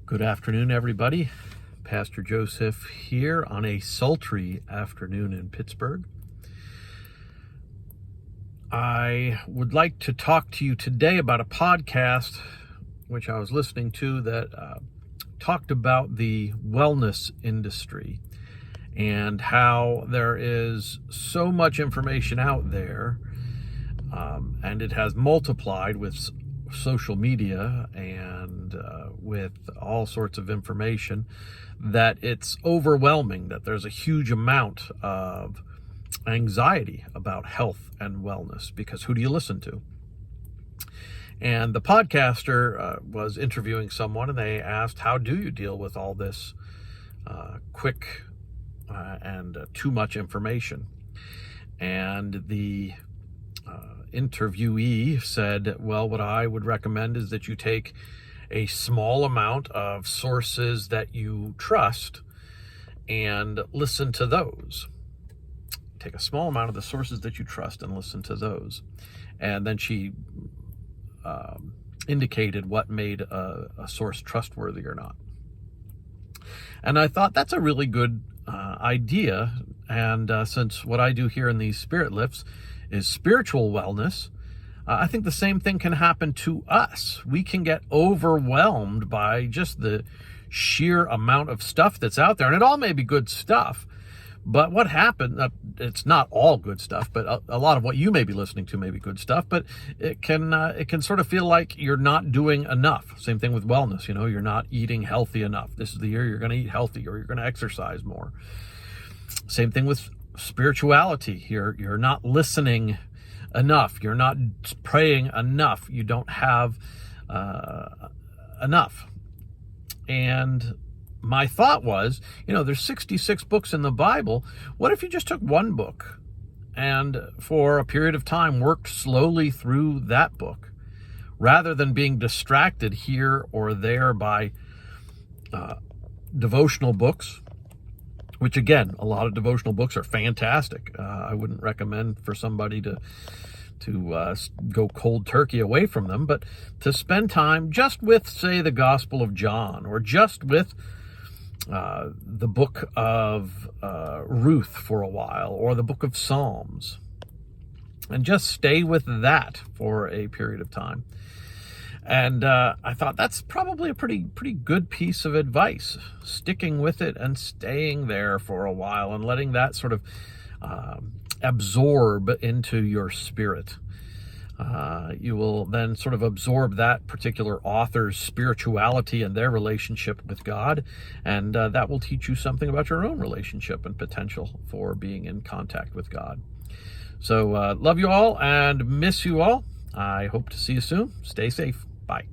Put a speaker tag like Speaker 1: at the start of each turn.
Speaker 1: Good afternoon, everybody. Pastor Joseph here on a sultry afternoon in Pittsburgh. I would like to talk to you today about a podcast which I was listening to that talked about the wellness industry and how there is so much information out there, and it has multiplied with social media and with all sorts of information, that it's overwhelming, that there's a huge amount of anxiety about health and wellness, because who do you listen to? And the podcaster was interviewing someone, and they asked, how do you deal with all this quick and too much information? And the interviewee said, well, what I would recommend is that you take a small amount of sources that you trust and listen to those. Take a small amount of the sources that you trust and listen to those. And then she indicated what made a source trustworthy or not. And I thought that's a really good idea. And since what I do here in these Spirit Lifts is spiritual wellness, I think the same thing can happen to us. We can get overwhelmed by just the sheer amount of stuff that's out there. And it all may be good stuff, but what happened, it's not all good stuff, but a lot of what you may be listening to may be good stuff, but it can sort of feel like you're not doing enough. Same thing with wellness. You're not eating healthy enough. This is the year you're going to eat healthy, or you're going to exercise more. Same thing with spirituality. You're not listening enough. You're not praying enough. You don't have enough. And my thought was, there's 66 books in the Bible. What if you just took one book and for a period of time worked slowly through that book, rather than being distracted here or there by devotional books, which, again, a lot of devotional books are fantastic. I wouldn't recommend for somebody to go cold turkey away from them, but to spend time just with, say, the Gospel of John, or just with the book of Ruth for a while, or the book of Psalms, and just stay with that for a period of time. And I thought that's probably a pretty good piece of advice, sticking with it and staying there for a while and letting that sort of absorb into your spirit. You will then sort of absorb that particular author's spirituality and their relationship with God, and that will teach you something about your own relationship and potential for being in contact with God. So love you all and miss you all. I hope to see you soon. Stay safe. Bye.